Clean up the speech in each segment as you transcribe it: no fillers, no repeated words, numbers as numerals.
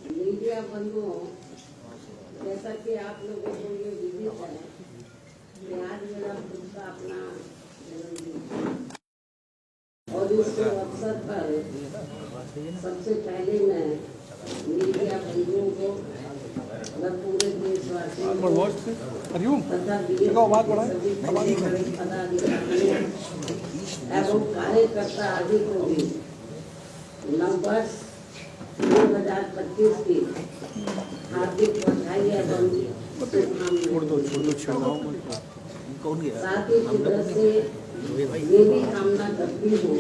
Media बंधुओं, जैसा कि आप लोगों को ये विदित है कि आज मेरा खुद का अपना जन्मदिन और इस अवसर पर सबसे पहले मैं मीडिया बंधुओं को व पूरे देशवासियों को तथा सभी पदाधिकारियों एवं कार्यकर्ता आदि को भी नववर्ष 2025 की हार्दिक बधाई एवं साथ ही कुदरत से ये भी कामना करती हूँ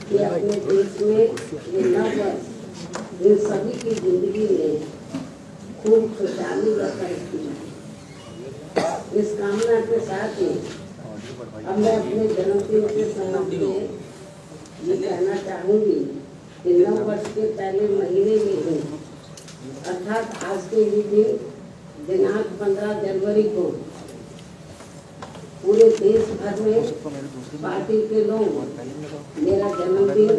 कि अपने देश में ये नववर्ष इन सभी की जिंदगी में खूब खुशहाली व तरक्की। इस कामना के साथ ही अब मैं अपने जन्मदिन के संबंध में ये कहना चाहूँगी कि नववर्ष के पहले महीने में ही अर्थात आज के ही दिन दिनांक 15 जनवरी को पूरे देश भर में पार्टी के लोग मेरा जन्मदिन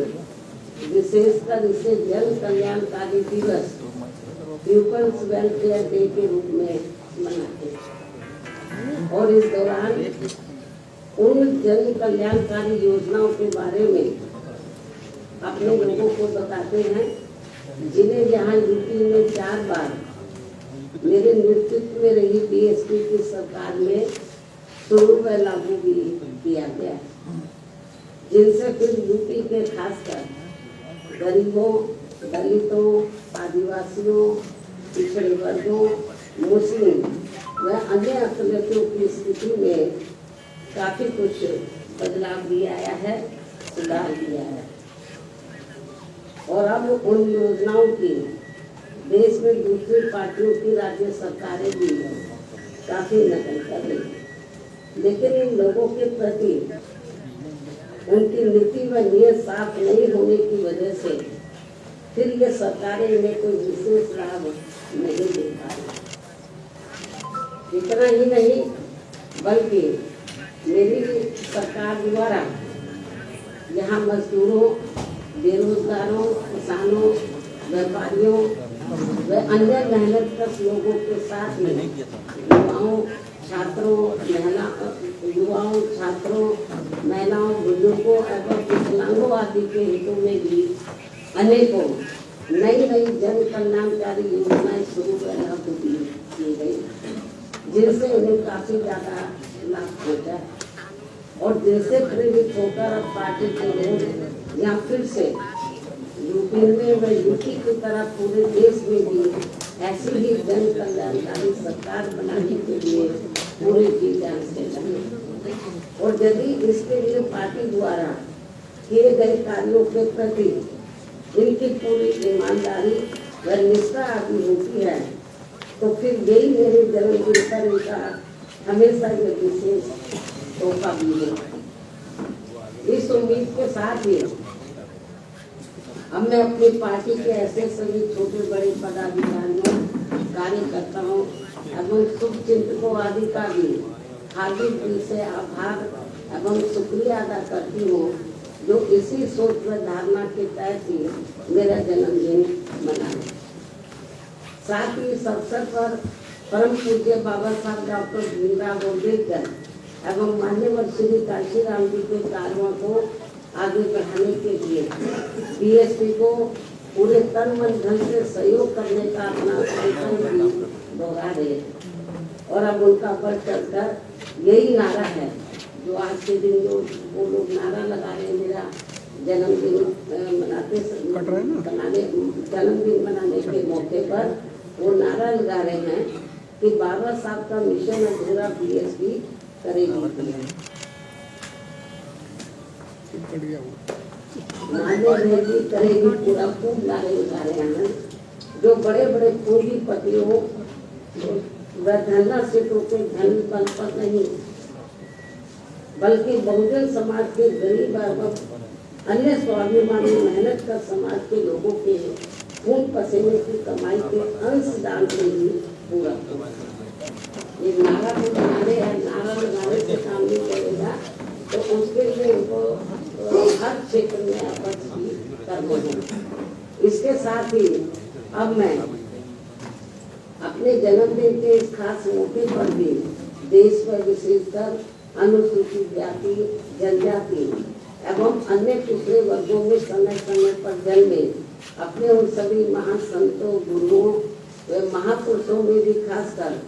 विशेषकर इसे जन कल्याणकारी दिवस पीपल्स वेलफेयर डे के रूप में मनाते हैं और इस दौरान उन जन कल्याणकारी योजनाओं के बारे में अपने लोगों को बताते हैं जिन्हें यहाँ यूपी में 4 बार मेरे नेतृत्व में रही बीएसपी की सरकार में शुरू व लागू भी किया गया, जिनसे फिर यूपी के खासकर गरीबों, दलितों, आदिवासियों, पिछड़े वर्गों, मुस्लिम व अन्य अकलियतों की स्थिति में काफी कुछ बदलाव भी आया है, सुधार भी आया है। और अब उन योजनाओं की देश में दूसरी पार्टियों की राज्य सरकारें भी काफी नकल कर रही हैं, लेकिन इन लोगों के प्रति उनकी नीति व नीयत साफ नहीं होने की वजह से फिर ये सरकारें इन्हें कोई विशेष लाभ नहीं दे पा रही। इतना ही नहीं बल्कि मेरी सरकार द्वारा यहाँ मजदूरों, बेरोजगारों, किसानों, व्यापारियों व अन्य मेहनतकश लोगों के साथ में युवाओं, छात्रों, महिलाओं, बुजुर्गों एवं विकलांगों आदि के हितों में भी अनेकों नई जन कल्याणकारी योजनाएं शुरू व लागू की गई, जिनसे उन्हें काफी ज्यादा लाभ पहुँचा और जिनसे प्रेरित होकर अब पार्टी के लोग या फिर से यूपी में व यूपी की तरह पूरे देश में भी ऐसी ही जन कल्याणकारी सरकार बनाने के लिए पूरे जी जान से लगे। और यदि इसके लिए पार्टी द्वारा किए गए कार्यों के प्रति इनकी पूरी ईमानदारी व निष्ठा आदि होती है तो फिर यही मेरे जन्मदिन पर इनका हमेशा ये विशेष तोहफा भी है। इस उम्मीद के साथ ही अब मैं अपनी पार्टी के ऐसे सभी छोटे बड़े पदाधिकारियों, कार्यकर्ताओं एवं शुभचिंतकों आदि का भी हार्दिक दिल से आभार एवं शुक्रिया अदा करती हूँ, जो इसी सोच व धारणा के तहत ही मेरा जन्मदिन मनाए। साथ ही इस अवसर पर परम पूज्य बाबा साहब डॉक्टर भीमराव अम्बेडकर एवं मान्यवर श्री काशीराम जी के कार्यों को आगे बढ़ाने के लिए बीएसपी को पूरे तन मन धन से सहयोग करने का अपना संकल्प भी दोहरा रहे हैं। और अब उनका बढ़ चढ़कर यही नारा है जो आज के दिन जो वो लोग नारा लगा रहे हैं मेरा जन्मदिन मनाने के मौके पर वो नारा लगा रहे हैं कि बाबा साहब का मिशन अधूरा बीएसपी करेगी। मान्य रहेगी, करेगी पूरा खूब लारे उतारे आनंद। जो बड़े बड़े पूंजीपति हो वह धरना सिर्फ के धन बल पर नहीं, बल्कि बहुजन समाज के गरीब एवं अन्य स्वाभिमानी मेहनत कर समाज के लोगों के खून पसीने की कमाई के अंशदान से ही पूरा होगा। ये नारा को बनाने है, नारा लगाने से काम नहीं करेगा, तो उसके लिए उनको हर क्षेत्र में अपर्च भी करना है। इसके साथ ही अब मैं अपने जन्मदिन के इस खास मौके पर भी देश में विशेषकर अनुसूचित जाति, जनजाति एवं अन्य पिछड़े वर्गों में समय समय पर जन्मे अपने उन सभी महान संतों, गुरुओं व महापुरुषों में भी खासकर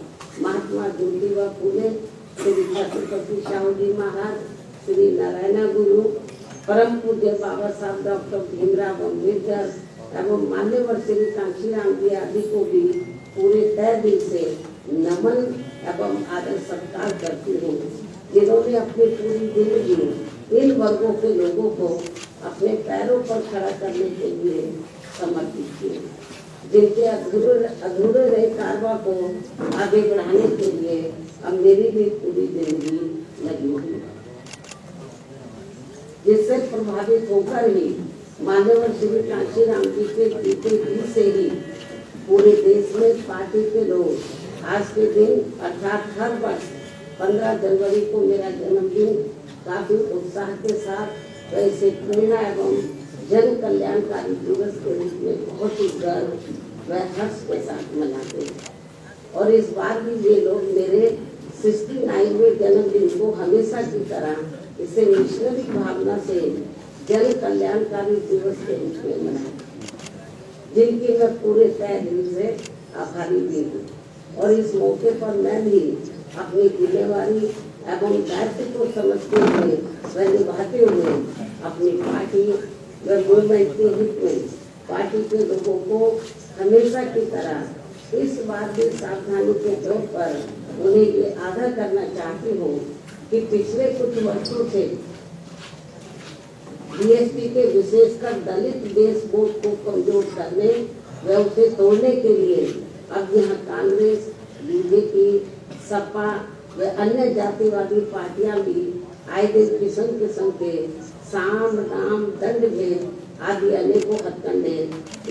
महात्मा ज्योतिबा फूले, श्री छत्रपति शाहू जी महाराज, श्री नारायण गुरु, परम पूज्य बाबा साहब डॉक्टर भीमराव अम्बेडकर एवं मान्यवर श्री कांशीराम जी आदि को भी पूरे तय दिल से नमन एवं आदर सत्कार करती हूँ, जिन्होंने अपनी पूरी जिंदगी इन वर्गों के लोगों को अपने पैरों पर खड़ा करने के लिए समर्पित किए, जिनके अधूरे रहे कारवा को आगे बढ़ाने के लिए अब मेरी भी पूरी जिंदगी लगी हुई, जिससे प्रभावित होकर ही मान्यवर श्री कांशीराम जी के जीते जी से ही पूरे देश में पार्टी के लोग आज के दिन अर्थात हर वर्ष 15 जनवरी को मेरा जन्मदिन काफी उत्साह के साथ वैसे प्रेरणा एवं जन कल्याणकारी दिवस के रूप में बहुत ही गर्व व हर्ष के साथ मनाते हैं। और इस बार भी ये लोग मेरे 69वें जन्मदिन को हमेशा की तरह इसे मिशनरी भावना से जन कल्याणकारी दिवस के रूप में मनाए, जिनकी मैं पूरे तय दिल से आभारी भी हूँ। और इस मौके पर मैं भी अपनी जिम्मेवारी एवं दायित्व को समझते हुए व निभाते हुए अपनी पार्टी व मूवमेंट के हित में पार्टी के लोगों को हमेशा की तरह इस बात की सावधानी के तौर पर उन्हें ये आगाह करना चाहती हूँ कि पिछले कुछ वर्षों से बीएसपी के विशेषकर दलित बेस वोट को कमजोर करने व उसे तोड़ने के लिए अब यहाँ कांग्रेस, बीजेपी, सपा व अन्य जातिवादी पार्टियां भी आए दिन किस्म किस्म के साम, दाम, दंड भेद आदि अनेकों हथकंडे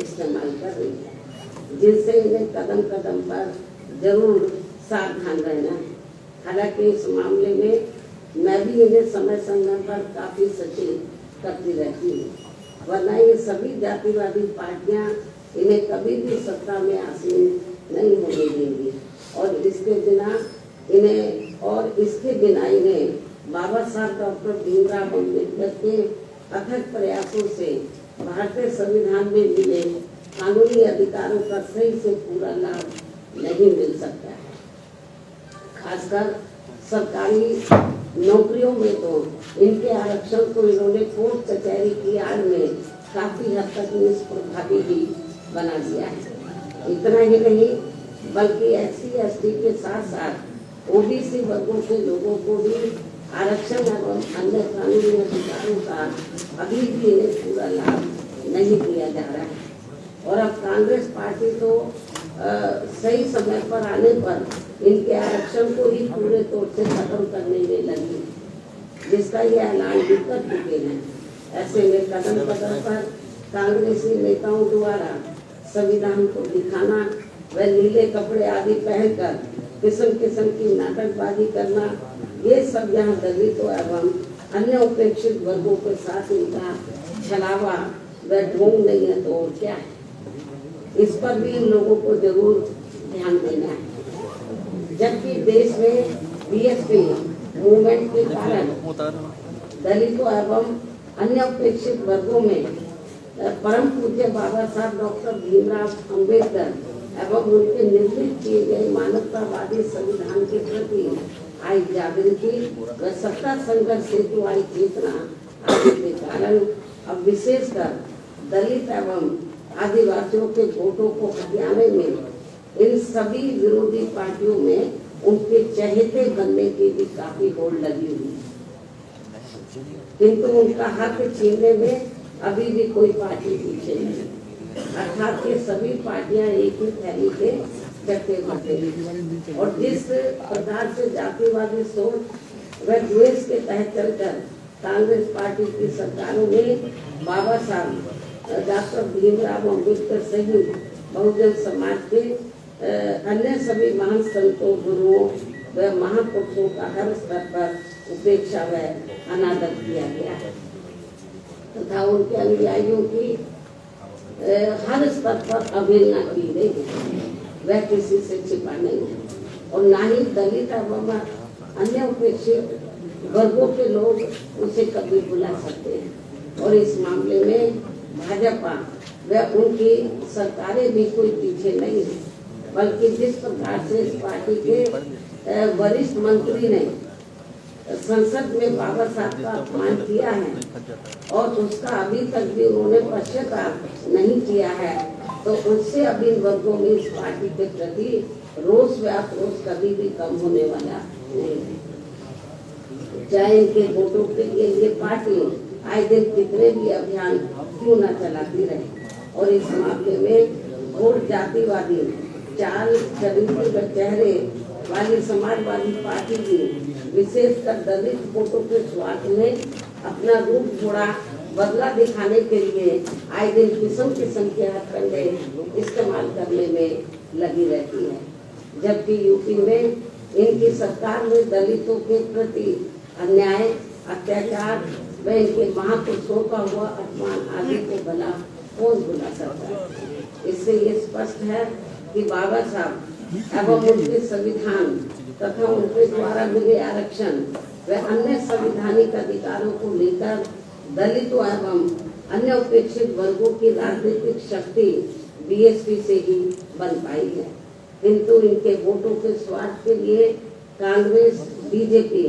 इस्तेमाल कर रही है, जिनसे इन्हें कदम कदम पर जरूर सावधान रहना है। हालांकि इस मामले में मैं भी इन्हें समय समय पर काफी सचेत करती रहती हूँ, वरना ये सभी जातिवादी पार्टियां इन्हें कभी भी सत्ता में आसीन नहीं होने देंगी और इसके बिना इन्हें बाबा साहब डॉक्टर भीमराव अम्बेडकर के अथक प्रयासों से भारतीय संविधान में मिले कानूनी अधिकारों का सही से पूरा लाभ नहीं मिल सकता है। खासकर सरकारी नौकरियों में तो इनके आरक्षण को इन्होंने कोर्ट कचहरी की आड़ में काफी हद तक निष्प्रभावी भी बना दिया है। इतना ही नहीं बल्कि SC/ST के साथ साथ OBC वर्गों के लोगों को भी आरक्षण एवं अन्य कानूनी अधिकारों का अभी भी इन्हें पूरा लाभ नहीं दिया जा रहा है। और अब कांग्रेस पार्टी तो सही समय पर आने पर इनके आरक्षण को ही पूरे तौर से खत्म करने में लगी, जिसका ये ऐलान भी कर चुके हैं। ऐसे में कदम कदम पर कांग्रेसी नेताओं द्वारा संविधान को दिखाना व नीले कपड़े आदि पहनकर किस्म किस्म की नाटकबाजी करना, ये सब यहाँ दलितों एवं अन्य उपेक्षित वर्गों के साथ इनका छलावा व ढोंग नहीं है तो और क्या है। इस पर भी इन लोगों को जरूर ध्यान देना है। जबकि देश में बीएसपी मूवमेंट के कारण दलितों एवं अन्य उपेक्षित वर्गों में परम पूज्य बाबा साहब डॉक्टर भीमराव अम्बेडकर एवं उनके निर्मित किए गए मानवतावादी संविधान के प्रति आई जागृति व सत्ता संघर्ष हेतु आई चेतना आदि के कारण अब विशेषकर दलित एवं आदिवासियों के वोटों को हथियाने में इन सभी विरोधी पार्टियों में उनके चहेते बनने की भी काफी होड़ लगी हुई है, किंतु उनका हक छीनने में अभी भी कोई पार्टी पीछे नहीं। अर्थात ये सभी पार्टियां एक ही थैली के चट्टे बटे हैं और जिस प्रकार से जातिवादी सोच व द्वेष के तहत चलकर कांग्रेस पार्टी की सरकारों में बाबा साहब डॉक्टर भीमराव अम्बेडकर सहित बहुजन समाज के अन्य सभी महान संतों, गुरुओं व महापुरुषों का हर स्तर पर उपेक्षा व अनादर किया गया है तथा उनके अनुयायियों की हर स्तर पर अवहेलना की गई है। वह किसी से छिपा नहीं है और न ही दलित एवं अन्य उपेक्षित वर्गों के लोग उसे कभी बुला सकते हैं और इस मामले में भाजपा व उनकी सरकारें भी कोई पीछे नहीं है, बल्कि जिस प्रकार से इस पार्टी के वरिष्ठ मंत्री ने संसद में बाबा साहब का अपमान किया है और उसका अभी तक भी उन्होंने पश्चाताप नहीं किया है, तो उससे अभी इन वर्गों में इस पार्टी के प्रति रोष व आक्रोश कभी भी कम होने वाला नहीं है। चाहे इनके वोटों के लिए ये पार्टी आए दिन कितने भी अभियान क्यों न चलाती रहे और इस मामले में वोट जातिवादी चाल चरित्र व चेहरे वाली समाजवादी पार्टी की विशेषकर दलित वोटों के स्वार्थ में अपना रूप थोड़ा बदला दिखाने के लिए आए दिन किस्म किस्म के हथकंडे इस्तेमाल करने में लगी रहती है, जबकि यूपी में इनकी सरकार में दलितों के प्रति अन्याय, अत्याचार व इनके महापुरुषों का हुआ अपमान आदि को भला कौन भुला सकता है। इससे ये स्पष्ट है कि बाबा साहब एवं उनके संविधान तथा उनके द्वारा मिले आरक्षण व अन्य संवैधानिक अधिकारों को लेकर दलितों एवं अन्य उपेक्षित वर्गों की राजनीतिक शक्ति बीएसपी से ही बन पाई है, किंतु इनके वोटों के स्वार्थ के लिए कांग्रेस, बीजेपी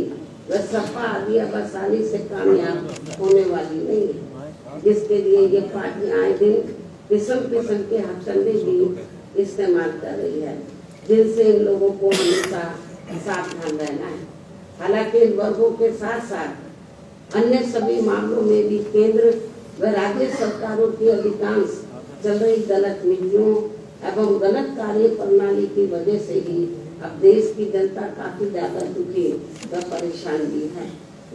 व सपा आदि अब आसानी से कामयाब होने वाली नहीं है, जिसके लिए ये पार्टियां आए दिन किस्म किस्म के हथकंडे भी इस्तेमाल कर रही है, जिनसे इन लोगों को हमेशा सावधान रहना है। हालांकि इन वर्गों के साथ साथ अन्य सभी मामलों में भी केंद्र व राज्य सरकारों की अधिकांश चल रही गलत नीतियों एवं गलत कार्य प्रणाली की वजह से ही अब देश की जनता काफी ज्यादा दुखी व परेशान भी है,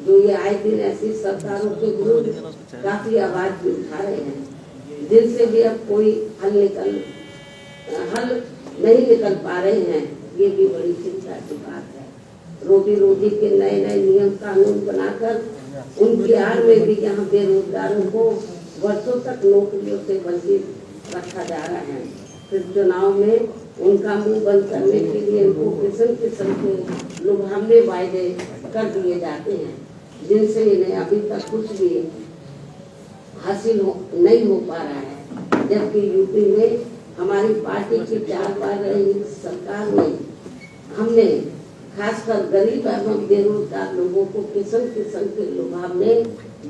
जो ये आए दिन ऐसी सरकारों के विरुद्ध काफी आवाज भी उठा रहे हैं, जिनसे भी अब कोई हल नहीं निकल पा रहे हैं। ये भी बड़ी चिंता की बात है। रोटी रोटी के नए नए नियम कानून बनाकर उनकी आड़ में भी यहाँ बेरोजगारों को वर्षों तक नौकरियों से वंचित रखा जा रहा है। फिर चुनाव में उनका मुंह बंद करने के लिए उनको किस्म किस्म के लुभावने वायदे कर दिए जाते हैं, जिनसे इन्हें अभी तक कुछ भी हासिल नहीं हो पा रहा है। जबकि यूपी में हमारी पार्टी की 4 बार रही सरकार में हमने खासकर गरीब एवं बेरोजगार लोगों को किस्म किस्म के लुभावने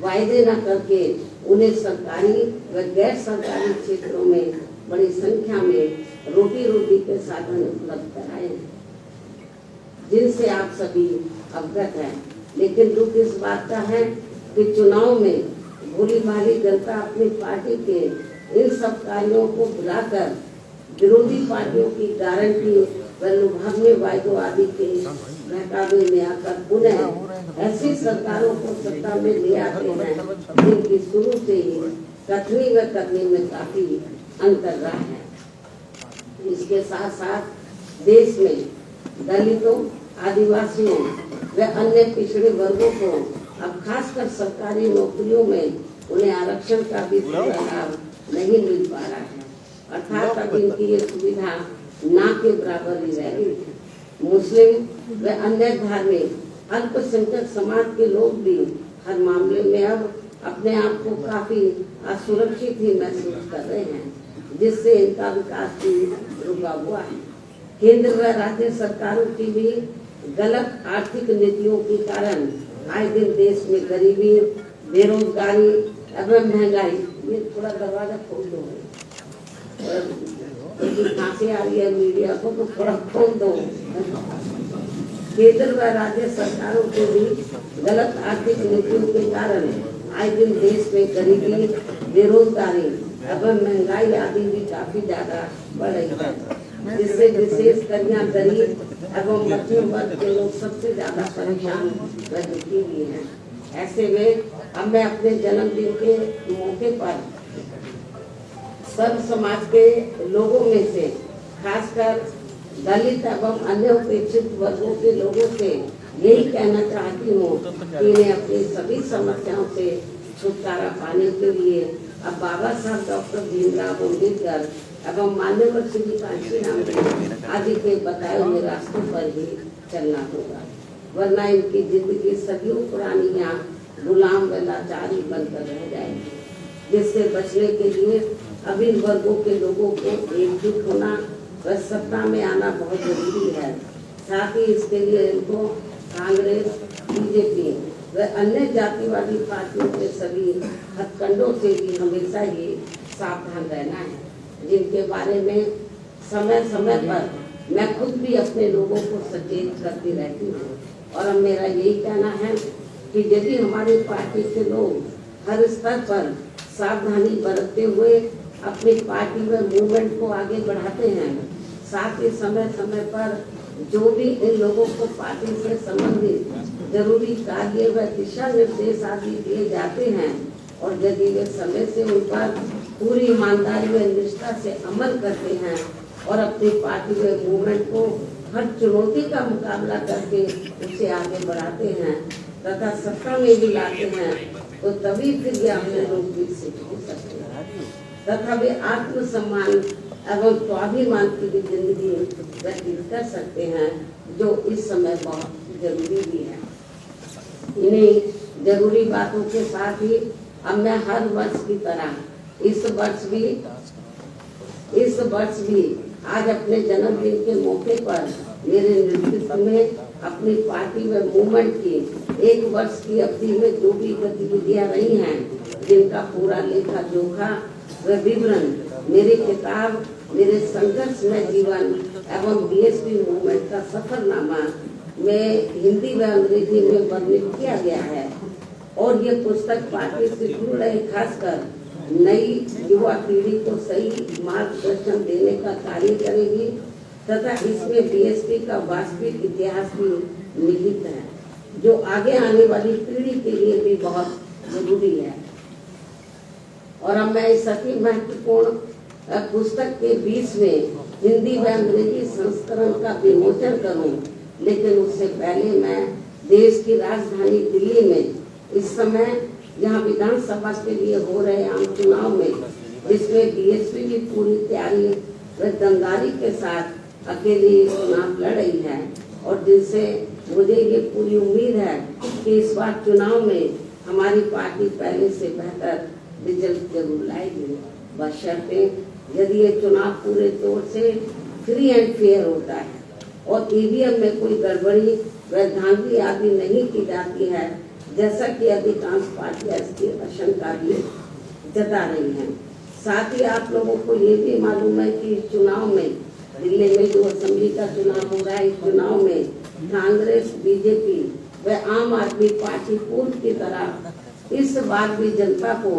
वायदे न करके उन्हें सरकारी व गैर सरकारी क्षेत्रों में बड़ी संख्या में रोटी रोटी के साधन उपलब्ध कराए हैं, जिनसे आप सभी अवगत हैं। लेकिन दुख इस बात का है कि चुनाव में भोली भाली जनता अपनी पार्टी के इन सब कार्यों को भुलाकर विरोधी पार्टियों की गारंटी व लुभावने वायदों आदि के बहकावे में आकर पुनः ऐसी सरकारों को सत्ता में ले आते हैं, जिनकी शुरू से ही कथनी व करनी में काफी अंतर रहा है। इसके साथ साथ देश में दलितों, आदिवासियों व अन्य पिछड़े वर्गों को अब खासकर सरकारी नौकरियों में उन्हें आरक्षण का भी पूरा लाभ नहीं मिल पा रहा है, अर्थात अब इनकी ये सुविधा ना के बराबर ही रह गई। मुस्लिम व अन्य धार्मिक अल्पसंख्यक समाज के लोग भी हर मामले में अब अपने आप को काफी असुरक्षित ही महसूस कर रहे हैं, जिससे इनका विकास भी रुका हुआ है। केंद्र व राज्य सरकारों की भी गलत आर्थिक नीतियों के कारण आए दिन देश में गरीबी, बेरोजगारी एवं महंगाई। ये थोड़ा दरवाजा खोल दो, खांसी आ रही है मीडिया को, तो थोड़ा खोल दो। केंद्र व राज्य सरकारों के भी गलत आर्थिक नीतियों के कारण आए दिन देश में गरीबी, बेरोजगारी एवं महंगाई आदि भी काफी ज्यादा बढ़ रही है, जिससे विशेषकर यहाँ गरीब एवं मध्यम वर्ग के लोग सबसे ज्यादा परेशान व दुखी हुए हैं। ऐसे में अब मैं अपने जन्मदिन के मौके पर सर्व समाज के लोगों में से खासकर दलित एवं अन्य उपेक्षित वर्गों के लोगों से यही कहना चाहती हूँ कि इन्हें अपनी सभी समस्याओं से छुटकारा पाने के लिए अब बाबा साहब डॉक्टर भीमराव अम्बेडकर एवं मान्यवर श्री कांशीराम आदि के बताए हुए रास्तों पर ही चलना होगा, वरना इनकी जिंदगी सदियों पुरानी यहाँ गुलाम व लाचारी बनकर रह जाएगी। जिससे बचने के लिए अब इन वर्गों के लोगों को एकजुट होना व सत्ता में आना बहुत जरूरी है। साथ ही इसके लिए इनको कांग्रेस, बीजेपी व अन्य जातिवादी पार्टियों के सभी हथकंडों से भी हमेशा ही सावधान रहना है, जिनके बारे में समय समय पर मैं खुद भी अपने लोगों को सचेत करती रहती हूँ। और अब मेरा यही कहना है कि यदि हमारी पार्टी के लोग हर स्तर पर सावधानी बरतते हुए अपनी पार्टी व मूवमेंट को आगे बढ़ाते हैं, साथ ही समय समय पर जो भी इन लोगों को पार्टी से संबंधित जरूरी कार्य व दिशा निर्देश आदि दिए जाते हैं और यदि वे समय से उन पर पूरी ईमानदारी व निष्ठा से अमल करते हैं और अपनी पार्टी व मूवमेंट को हर चुनौती का मुकाबला करके उसे आगे बढ़ाते हैं तथा सत्ता में भी लाते हैं, तो तभी फिर ये अपने लोग विकसित हो सकते हैं तथा वे आत्मसम्मान एवं स्वाभिमान की भी जिंदगी व्यतीत कर सकते हैं, जो इस समय बहुत जरूरी भी है। इन्हीं जरूरी बातों के साथ ही अब मैं हर वर्ष की तरह इस वर्ष भी आज अपने जन्मदिन के मौके पर मेरे नेतृत्व में अपनी पार्टी व मूवमेंट की एक वर्ष की अवधि में जो भी गतिविधियां रही हैं, जिनका पूरा लेखा जोखा व विवरण मेरी किताब मेरे संघर्षमय जीवन एवं बीएसपी मूवमेंट का सफरनामा में हिंदी व अंग्रेजी में वर्णित किया गया है। और ये पुस्तक पार्टी से जुड़ रहे खासकर नई युवा पीढ़ी को सही मार्गदर्शन देने का कार्य करेगी तथा इसमें बीएसपी का वास्तविक इतिहास भी निहित है, जो आगे आने वाली पीढ़ी के लिए भी बहुत जरूरी है। और अब मैं इस अति महत्वपूर्ण पुस्तक के बीच में हिंदी व अंग्रेजी संस्करण का विमोचन करूं, लेकिन उससे पहले मैं देश की राजधानी दिल्ली में इस समय यहाँ विधानसभा के लिए हो रहे आम चुनाव में, जिसमें बीएसपी भी पूरी तैयारी व दमदारी के साथ अकेली चुनाव लड़ रही है और जिनसे मुझे ये पूरी उम्मीद है कि इस बार चुनाव में हमारी पार्टी पहले से बेहतर रिजल्ट जरूर लाएगी, बशर्ते यदि ये चुनाव पूरे तौर से फ्री एंड फेयर होता है और ईवीएम में कोई गड़बड़ी व धांधली आदि नहीं की जाती है, जैसा कि अधिकांश पार्टियां इसकी आशंका भी जता रही हैं। साथ ही आप लोगों को ये भी मालूम है कि इस चुनाव में दिल्ली में जो असेंबली का चुनाव हो रहा है, इस चुनाव में कांग्रेस, बीजेपी व आम आदमी पार्टी पूर्व की तरह इस बार भी जनता को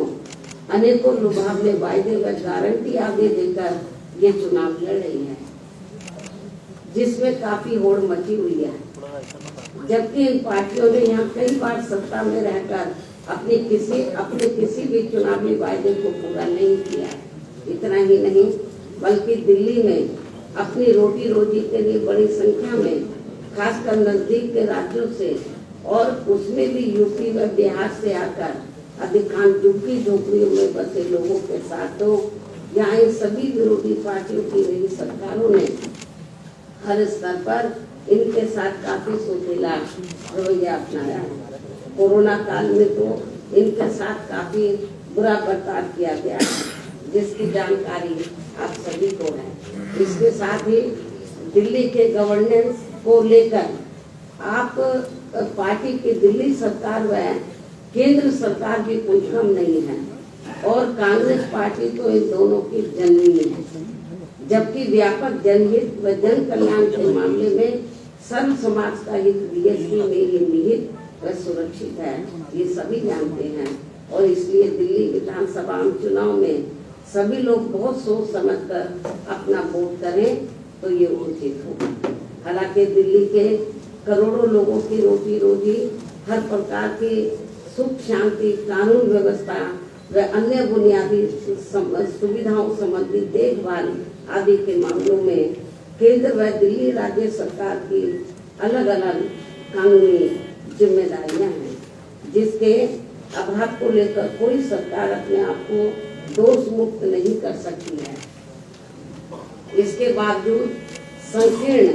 अनेकों लुभावने वायदे व गारंटी आदि देकर ये चुनाव लड़ रही है, जिसमें काफी होड़ मची हुई है। जबकि इन पार्टियों ने यहाँ कई बार सत्ता में रहकर अपने किसी भी चुनावी वायदे को पूरा नहीं किया। इतना ही नहीं बल्कि दिल्ली में अपनी रोटी रोजी के लिए बड़ी संख्या में खासकर नजदीक के राज्यों से और उसमें भी यूपी व बिहार से आकर अधिकांश झुग्गी झोपड़ियों में बसे लोगों के साथ तो यहाँ इन सभी विरोधी पार्टियों की नई सरकारों ने हर स्तर पर इनके साथ काफी सोचेला रवैया अपनाया है। कोरोना काल में तो इनके साथ काफी बुरा बर्ताव किया गया है, जिसकी जानकारी आप सभी को है। इसके साथ ही दिल्ली के गवर्नेंस को लेकर आप पार्टी की दिल्ली सरकार व केंद्र सरकार भी कोई कम नहीं है और कांग्रेस पार्टी तो इन दोनों की जननी है, जबकि व्यापक जनहित व जन कल्याण के मामले में सर्व समाज का हित बीएसपी में ये निहित व सुरक्षित है, ये सभी जानते हैं। और इसलिए दिल्ली विधानसभा चुनाव में सभी लोग बहुत सोच समझकर अपना वोट करें तो ये उचित होगा। हालांकि दिल्ली के करोड़ों लोगों की रोटी रोजी, हर प्रकार की सुख शांति, कानून व्यवस्था व अन्य बुनियादी सुविधाओं संबंधी देखभाल आदि के मामलों में केंद्र व दिल्ली राज्य सरकार की अलग अलग कानूनी जिम्मेदारियां हैं, जिसके अभाव को लेकर कोई सरकार अपने आप को दोष मुक्त नहीं कर सकती है। इसके बावजूद संकीर्ण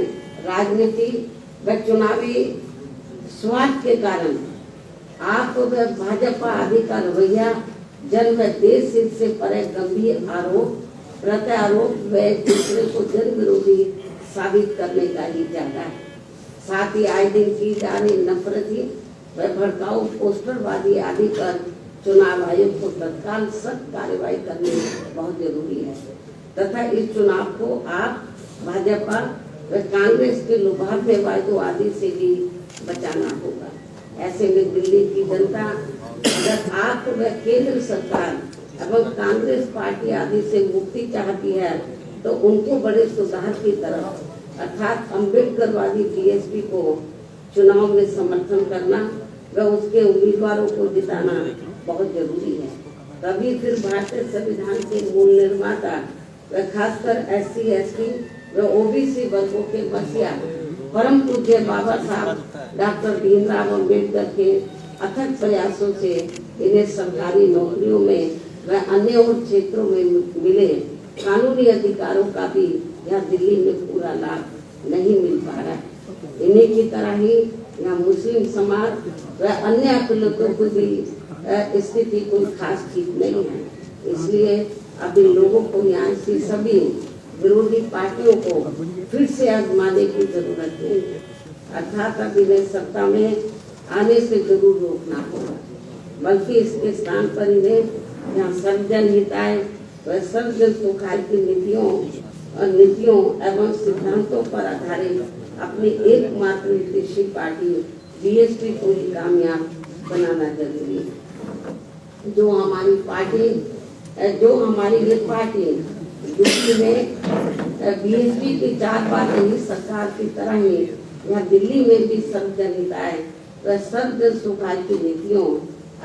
राजनीति व चुनावी स्वार्थ के कारण आप व भाजपा आदि का रवैया जन व देश हित से परे गंभीर आरोप प्रत्यारोप व दूसरे को जन विरोधी साबित करने का ही इरादा है। साथ ही आए दिन की जा रही नफरती व भड़काऊ पोस्टरबाजी आदि पर चुनाव आयोग को तत्काल सख्त कार्रवाई करनी बहुत जरूरी है तथा इस चुनाव को आप भाजपा व कांग्रेस के लुभावने वादों आदि से भी बचाना होगा। ऐसे में दिल्ली की जनता अगर आप व केंद्र सरकार एवं कांग्रेस पार्टी आदि से मुक्ति चाहती है तो उनको बड़े सुधार की तरफ अर्थात अम्बेडकरवादी बीएसपी को चुनाव में समर्थन करना व उसके उम्मीदवारों को जिताना बहुत जरूरी है। तभी फिर भारतीय संविधान के मूल निर्माता व खासकर SC, ST व OBC वर्गों के मसीहा परम पूज्य बाबा साहब डॉक्टर भीमराव अम्बेडकर के अथक प्रयासों से इन्हें सरकारी नौकरियों में व अन्य और क्षेत्रों में मिले कानूनी अधिकारों का भी यहाँ दिल्ली में पूरा लाभ नहीं मिल पा रहा है। इन्हीं की तरह ही यहाँ मुस्लिम समाज व अन्य अकलियतों की भी स्थिति कोई खास ठीक नहीं है। इसलिए अब इन लोगों को यहाँ से सभी विरोधी पार्टियों को फिर से आजमाने की जरूरत है, अर्थात अब इन्हें सत्ता में आने से जरूर रोकना होगा, बल्कि इसके स्थान पर इन्हें यहाँ सर्वजन हिताय व सर्वजन सुखाय की नीतियों एवं सिद्धांतों पर आधारित अपनी एकमात्र नीतिशील पार्टी बीएसपी को ही कामयाब बनाना जरूरी है। जो हमारी ये पार्टी दिल्ली में बीएसपी की 4 बार रही सरकार की तरह ही यहाँ दिल्ली में भी सर्वजन हिताय व सर्वजन सुखाय की नीतियों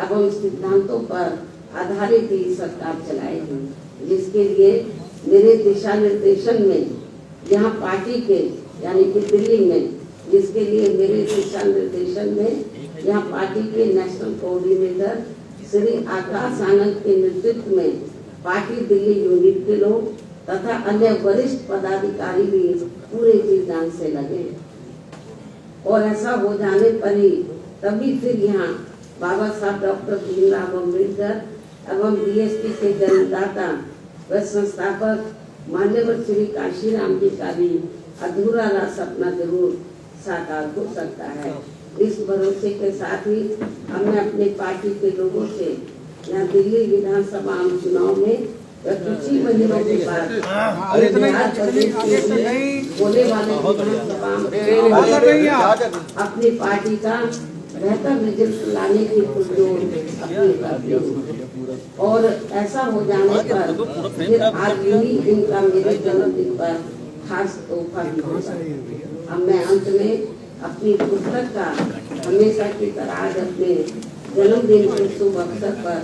एवं सिद्धांतों पर आधारित ही सरकार चलाएगी, जिसके लिए मेरे दिशा निर्देशन में यहाँ पार्टी के यानी कि दिल्ली में, जिसके लिए मेरे दिशा निर्देशन में यहाँ पार्टी के नेशनल कोऑर्डिनेटर श्री आकाश आनंद के नेतृत्व में पार्टी दिल्ली यूनिट के लोग तथा अन्य वरिष्ठ पदाधिकारी भी पूरे जी जान से लगे। और ऐसा हो जाने पर ही तभी फिर यहाँ बाबा साहब डॉक्टर भीमराव अम्बेडकर एवं बीएसपी के जन्मदाता व संस्थापक मान्यवर श्री काशीराम जी का भी अधूरा रहा सपना जरूर साकार हो सकता है। इस भरोसे के साथ ही हमने अपनी पार्टी के लोगों से यहाँ दिल्ली विधानसभा आम चुनाव में कुछ ही महीनों के बाद होने वाले विधानसभा अपनी पार्टी का बेहतर रिजल्ट लाने की पुरजोर अपील करती हूँ। और ऐसा हो जाने पर फिर आज ही इनका मेरे जन्मदिन पर खास तोहफा भी होगा। अब मैं अंत में अपनी पुस्तक का हमेशा की तरह आज अपने जन्मदिन के शुभ अवसर पर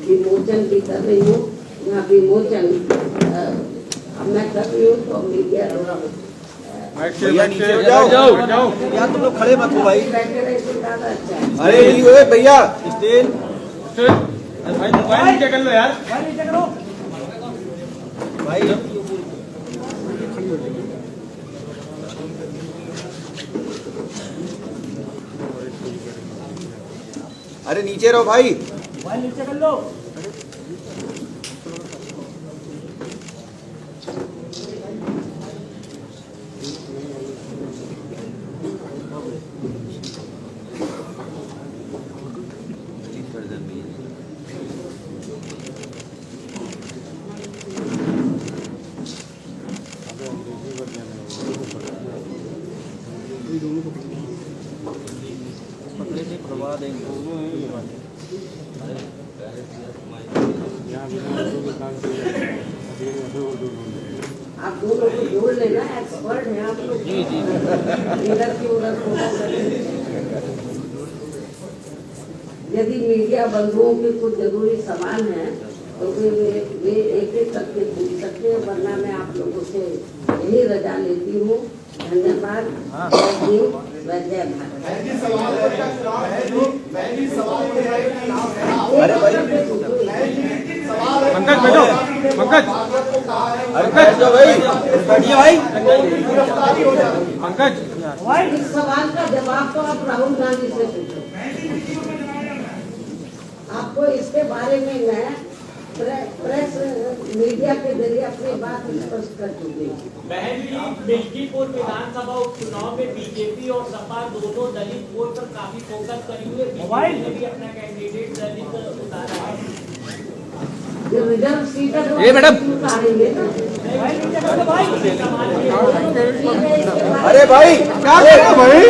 विमोचन भी कर रही हूँ। यहाँ विमोचन अब मैं कर रही हूँ तो मीडिया भैया नीचे हो जाओ यार, तुम लोग खड़े मत हो भाई। बैठे रहे तो ज्यादा अच्छा है। अरे ये भैया स्टेन भाई मोबाइल नीचे कर लो यार, नीचे करो भाई। अरे नीचे रहो भाई, मोबाइल नीचे कर लो। करवा देंगे। आप दोनों को जोड़ लेना, एक्सपर्ट है आप लोग। जी जी इधर की उधर फोटो करके। यदि मीडिया बंधुओं के कुछ जरूरी सामान है तो वे एक एक करके पूछ सकते हैं, वरना मैं आप लोगों से यही रजा लेती हूँ। धन्यवाद। जय हिंद, जय भारत। पंकज बैठो, पंकज अरे बैठ जाओ भाई, बैठिए भाई। पंकज इस सवाल का जवाब तो आप राहुल गांधी से पूछो। आपको इसके बारे में मैं प्रेस मीडिया के जरिए अपनी बात स्पष्ट कर चुकी हूँ। बहन जी, मिल्कीपुर विधानसभा उपचुनाव में बीजेपी और सपा दोनों दलित वोट पर काफी फोकस करी हुई है। बीजेपी ने भी अपना कैंडिडेट दलित उतारा है। जो रिजर्व सीट है ये मैडम। अरे भाई क्या कर रहे हो भाई?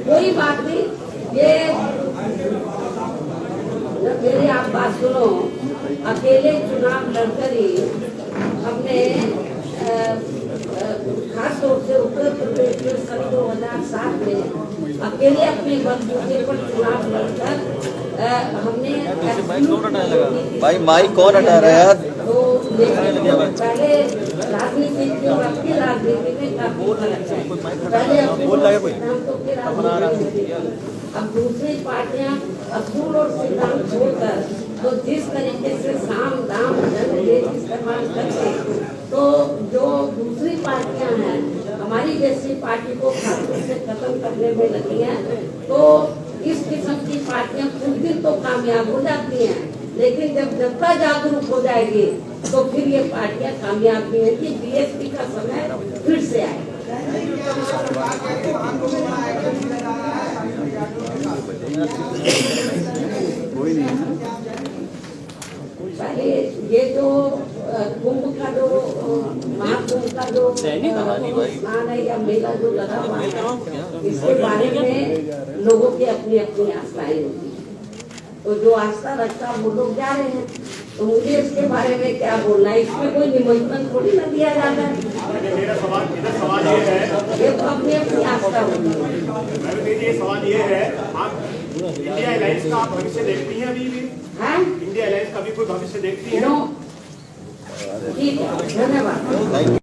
कोई बात नहीं, ये जब मेरी आप बात सुनो, अकेले चुनाव लड़कर ही हमने खास तौर से उत्तर प्रदेश में सन 2007 में अकेले अपने बलबूते पर चुनाव लड़कर हमने भाई माइक कौन हटा रहा है यार? तो पहले राजनीति की और अपनी राजनीति में काफी फर्क है। पहले सिद्धांतों के राजनीति, अब दूसरी पार्टियां असूल और सिद्धांत छोड़कर तो जिस तरीके से साम दाम दंड भेद इस्तेमाल करते, तो जो दूसरी पार्टियां हैं हमारी जैसी पार्टी को खासतौर से खत्म करने में लगी हैं, तो इस किस्म की पार्टियां कुछ दिन तो कामयाब हो जाती हैं, लेकिन जब जनता जागरूक हो जाएगी तो फिर ये पार्टियां कामयाब नहीं होंगी। बीएसपी का समय फिर से आएगा। पहले ये जो कुंभ का जो महाकुंभ का जो स्नान है या मेला जो लगा हुआ है, इसके बारे में लोगों की अपनी अपनी आस्थाएं होती है। तो जो आस्था रखता है वो लोग जा रहे हैं, तो मुझे इसके बारे में क्या बोलना है? इसमें कोई निमंत्रण थोड़ी ना दिया जाता है। मेरा सवाल ये है, ये तो अपनी अपनी आस्था होती है। ये सवाल ये है, आप इंडिया अलायंस का आप भविष्य देखती हैं अभी भी? हैं? इंडिया अलायंस का भी कोई भविष्य देखती हैं? नो, ठीक है, धन्यवाद।